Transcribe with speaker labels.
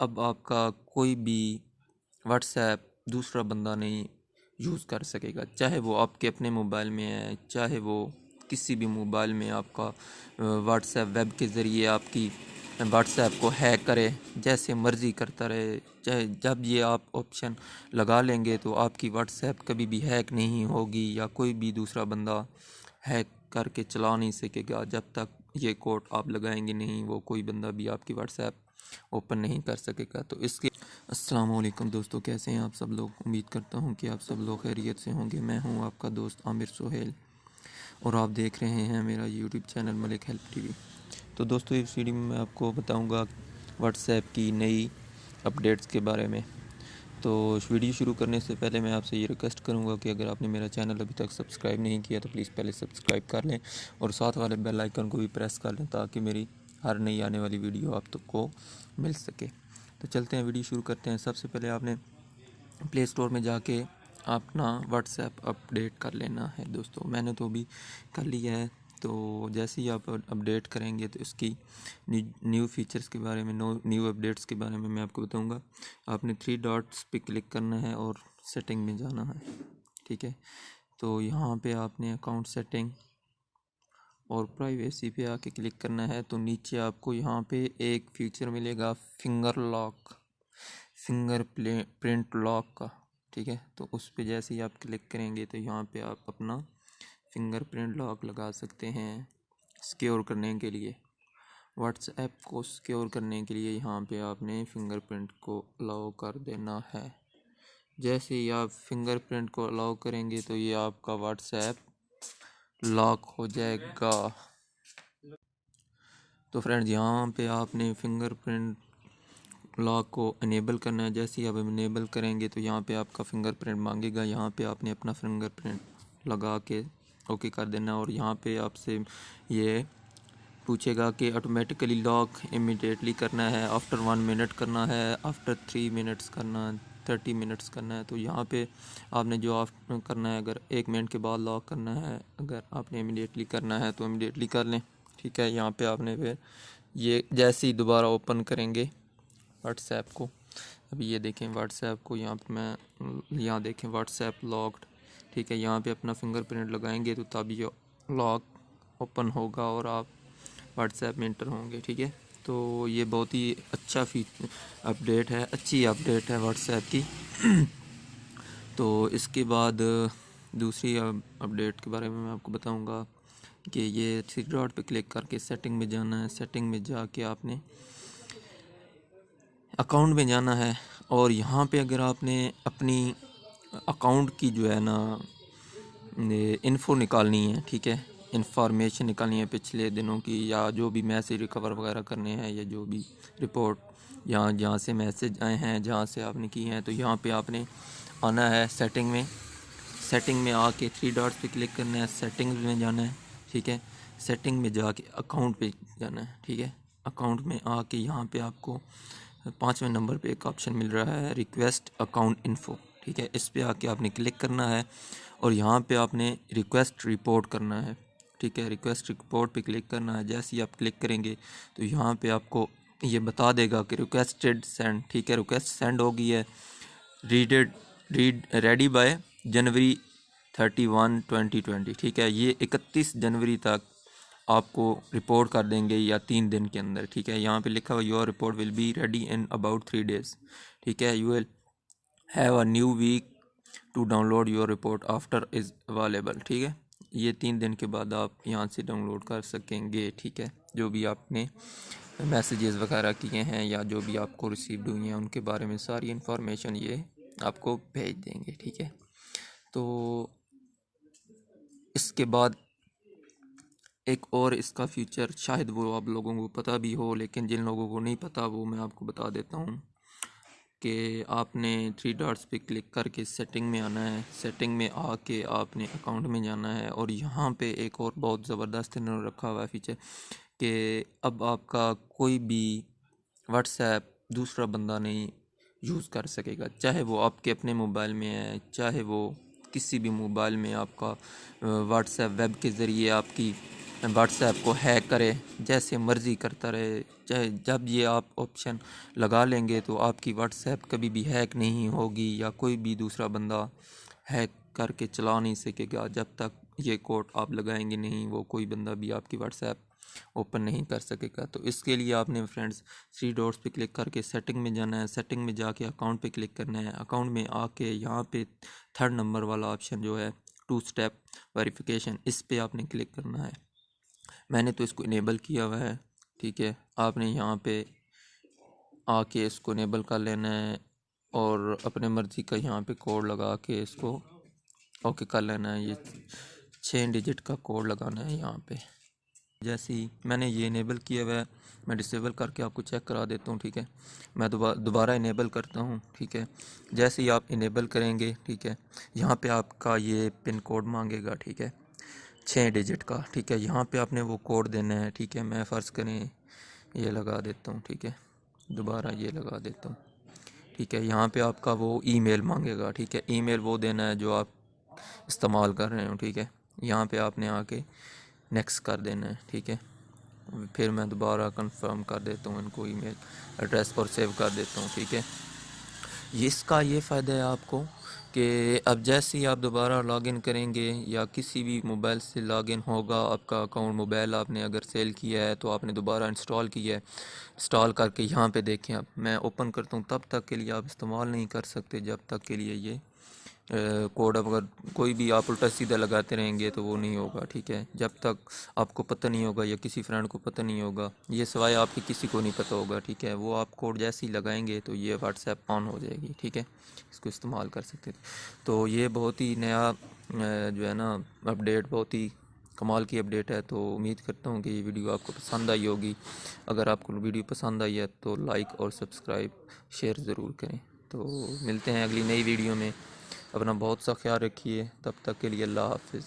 Speaker 1: अब आपका कोई भी व्हाट्सएप दूसरा बंदा नहीं यूज़ कर सकेगा, चाहे वो आपके अपने मोबाइल में है, चाहे वो किसी भी मोबाइल में आपका व्हाट्सएप वेब के ज़रिए आपकी व्हाट्सएप को हैक करे, जैसे मर्ज़ी करता रहे। चाहे जब ये आप ऑप्शन लगा लेंगे तो आपकी व्हाट्सएप कभी भी हैक नहीं होगी या कोई भी दूसरा बंदा हैक करके चला नहीं सकेगा। जब तक ये कोड आप लगाएंगे नहीं, वो कोई बंदा भी आपकी व्हाट्सएप ओपन नहीं कर सकेगा। तो इसके अस्सलाम वालेकुम दोस्तों, कैसे हैं आप सब लोग। उम्मीद करता हूं कि आप सब लोग खैरियत से होंगे। मैं हूं आपका दोस्त आमिर सोहेल और आप देख रहे हैं मेरा YouTube channel Malik help TV. तो दोस्तों, इस वीडियो में मैं आपको बताऊंगा व्हाट्सएप की नई अपडेट्स के बारे में। तो इस वीडियो शुरू करने से पहले मैं आपसे ये रिक्वेस्ट करूंगा कि अगर आपने मेरा चैनल अभी तक सब्सक्राइब नहीं किया तो प्लीज़ पहले सब्सक्राइब कर लें और साथ वाले बेल आइकन को भी प्रेस कर लें ताकि मेरी हर नई आने वाली वीडियो आप तक को मिल सके। तो चलते हैं, वीडियो शुरू करते हैं। सबसे पहले आपने प्ले स्टोर में जाके अपना व्हाट्सएप अपडेट कर लेना है दोस्तों। मैंने तो अभी कर लिया है। तो जैसे ही आप अपडेट करेंगे तो इसकी न्यू फीचर्स के बारे में, न्यू अपडेट्स के बारे में मैं आपको बताऊंगा। आपने 3 डॉट्स पे क्लिक करना है और सेटिंग में जाना है, ठीक है। तो यहाँ पे आपने अकाउंट सेटिंग और प्राइवेसी पे आके क्लिक करना है। तो नीचे आपको यहाँ पे एक फीचर मिलेगा फिंगर प्रिंट लॉक का, ठीक है। तो उस पे जैसे ही आप क्लिक करेंगे तो यहाँ पे आप अपना फिंगरप्रिंट लॉक लगा सकते हैं सिक्योर करने के लिए। व्हाट्सएप को सिक्योर करने के लिए यहाँ पे आपने फिंगरप्रिंट को अलाउ कर देना है। जैसे ही आप फिंगरप्रिंट को अलाउ करेंगे तो ये आपका व्हाट्सएप लॉक हो जाएगा। तो फ्रेंड्स, यहाँ पे आपने फिंगरप्रिंट लॉक को इनेबल करना है। जैसे ही आप इनेबल करेंगे तो यहाँ पे आपका फिंगरप्रिंट मांगेगा। यहाँ पे आपने अपना फिंगरप्रिंट लगा के ओके कर देना और यहाँ पे आपसे ये पूछेगा कि ऑटोमेटिकली लॉक इमीडिएटली करना है, आफ्टर 1 मिनट करना है, आफ्टर 3 मिनट्स करना है, 30 मिनट्स करना है। तो यहाँ पे आपने जो करना है, अगर 1 मिनट के बाद लॉक करना है, अगर आपने इमीडिएटली करना है तो इमीडिएटली कर लें, ठीक है। यहाँ पे आपने फिर ये जैसे ही दोबारा ओपन करेंगे व्हाट्सएप को, अभी ये देखें व्हाट्सएप को, यहाँ पे मैं यहाँ देखें व्हाट्सएप लॉक्ड, ठीक है। यहाँ पे अपना फिंगरप्रिंट लगाएंगे तो तभी लॉक ओपन होगा और आप व्हाट्सएप में इंटर होंगे, ठीक है। तो ये बहुत ही अच्छा अपडेट है, अच्छी अपडेट है व्हाट्सएप की। तो इसके बाद दूसरी अपडेट के बारे में मैं आपको बताऊंगा कि ये 3 डॉट पे क्लिक करके सेटिंग में जाना है। सेटिंग में जाके आपने अकाउंट में जाना है और यहाँ पे अगर आपने अपनी अकाउंट की जो है ना इन्फो निकालनी है, ठीक है, इंफॉर्मेशन निकालनी है पिछले दिनों की, या जो भी मैसेज रिकवर वगैरह करने हैं, या जो भी रिपोर्ट जहाँ से मैसेज आए हैं, जहाँ से आपने किए हैं, तो यहाँ पे आपने आना है सेटिंग में। सेटिंग में आके 3 डॉट्स पे क्लिक करना है, सेटिंग्स में जाना है, ठीक है। सेटिंग में जाके अकाउंट पे जाना है, ठीक है। अकाउंट में आके यहाँ पे आपको 5वें नंबर पे एक ऑप्शन मिल रहा है रिक्वेस्ट अकाउंट इन्फो, ठीक है। इस पे आके आपने क्लिक करना है और यहाँ पे आपने रिक्वेस्ट रिपोर्ट करना है, ठीक है। रिक्वेस्ट रिपोर्ट पे क्लिक करना है। जैसे ही आप क्लिक करेंगे तो यहाँ पे आपको ये बता देगा कि रिक्वेस्टेड सेंड, ठीक है, रिक्वेस्ट सेंड हो गई है, रेडी बाय जनवरी 31, 2020, ठीक है। ये 31 जनवरी तक आपको रिपोर्ट कर देंगे या 3 दिन के अंदर, ठीक है। यहाँ पे लिखा हुआ your report will be ready in about 3 days, ठीक है। You will have a new week to download your report after is available, ठीक है। ये 3 दिन के बाद आप यहाँ से डाउनलोड कर सकेंगे, ठीक है। जो भी आपने मैसेजेस वगैरह किए हैं या जो भी आपको रिसीव्ड हुई हैं उनके बारे में सारी इन्फॉर्मेशन ये आपको भेज देंगे, ठीक है। तो इसके बाद एक और इसका फीचर शायद वो आप लोगों को पता भी हो, लेकिन जिन लोगों को नहीं पता वो मैं आपको बता देता हूँ कि आपने 3 डॉट्स पे क्लिक करके सेटिंग में आना है। सेटिंग में आके आपने अकाउंट में जाना है और यहाँ पे एक और बहुत ज़बरदस्त इन्होंने रखा हुआ है फीचर कि अब आपका कोई भी व्हाट्सएप दूसरा बंदा नहीं यूज़ कर सकेगा, चाहे वो आपके अपने मोबाइल में है, चाहे वो किसी भी मोबाइल में आपका व्हाट्सएप वेब के ज़रिए आपकी व्हाट्सएप को हैक करे, जैसे मर्ज़ी करता रहे। चाहे जब ये आप ऑप्शन लगा लेंगे तो आपकी व्हाट्सएप कभी भी हैक नहीं होगी या कोई भी दूसरा बंदा हैक करके चला नहीं सकेगा। जब तक ये कोड आप लगाएंगे नहीं, वो कोई बंदा भी आपकी व्हाट्सएप ओपन नहीं कर सकेगा। तो इसके लिए आपने फ्रेंड्स 3 डॉट्स पे क्लिक करके सेटिंग में जाना है। सेटिंग में जाके अकाउंट पे क्लिक करना है। अकाउंट में आके यहाँ पे 3rd नंबर वाला ऑप्शन जो है 2 स्टेप वेरिफिकेशन, इस पे आपने क्लिक करना है। मैंने तो इसको इनेबल किया हुआ है, ठीक है। आपने यहाँ पे आके इसको इनेबल कर लेना है और अपने मर्ज़ी का यहाँ पे कोड लगा के इसको ओके कर लेना है। ये 6 डिजिट का कोड लगाना है यहाँ पे। जैसे ही मैंने ये इनेबल किया हुआ है, मैं डिसेबल करके आपको चेक करा देता हूँ, ठीक है। मैं दोबारा इनेबल करता हूँ, ठीक है। जैसे ही आप इनेबल करेंगे, ठीक है, यहाँ पे आपका ये पिन कोड मांगेगा, ठीक है, 6 डिजिट का, ठीक है। यहाँ पे आपने वो कोड देना है, ठीक है। मैं फ़र्ज़ करें ये लगा देता हूँ, ठीक है, दोबारा ये लगा देता हूँ, ठीक है। यहाँ पे आपका वो ईमेल मांगेगा, ठीक है। ईमेल वो देना है जो आप इस्तेमाल कर रहे हो, ठीक है। यहाँ पे आपने आके नेक्स्ट कर देना है, ठीक है। फिर मैं दोबारा कंफर्म कर देता हूँ इनको ईमेल एड्रेस और सेव कर देता हूँ, ठीक है। इसका ये फ़ायदा है आपको कि अब जैसे ही आप दोबारा लॉगिन करेंगे या किसी भी मोबाइल से लॉगिन होगा आपका अकाउंट, मोबाइल आपने अगर सेल किया है तो आपने दोबारा इंस्टॉल किया है, इंस्टॉल करके यहाँ पे देखें, अब मैं ओपन करता हूँ, तब तक के लिए आप इस्तेमाल नहीं कर सकते जब तक के लिए ये कोड अगर कोई भी आप उल्टा सीधा लगाते रहेंगे तो वो नहीं होगा, ठीक है। जब तक आपको पता नहीं होगा या किसी फ्रेंड को पता नहीं होगा, ये सिवाय आपके किसी को नहीं पता होगा, ठीक है। वो आप कोड जैसे ही लगाएंगे तो ये व्हाट्सएप ऑन हो जाएगी, ठीक है। इसको इस्तेमाल कर सकते थे। तो ये बहुत ही नया जो है ना अपडेट, बहुत ही कमाल की अपडेट है। तो उम्मीद करता हूँ कि ये वीडियो आपको पसंद आई होगी। अगर आपको वीडियो पसंद आई है तो लाइक और सब्सक्राइब शेयर ज़रूर करें। तो मिलते हैं अगली नई वीडियो में। अपना बहुत सा ख्याल रखिए, तब तक के लिए अल्लाह हाफिज़।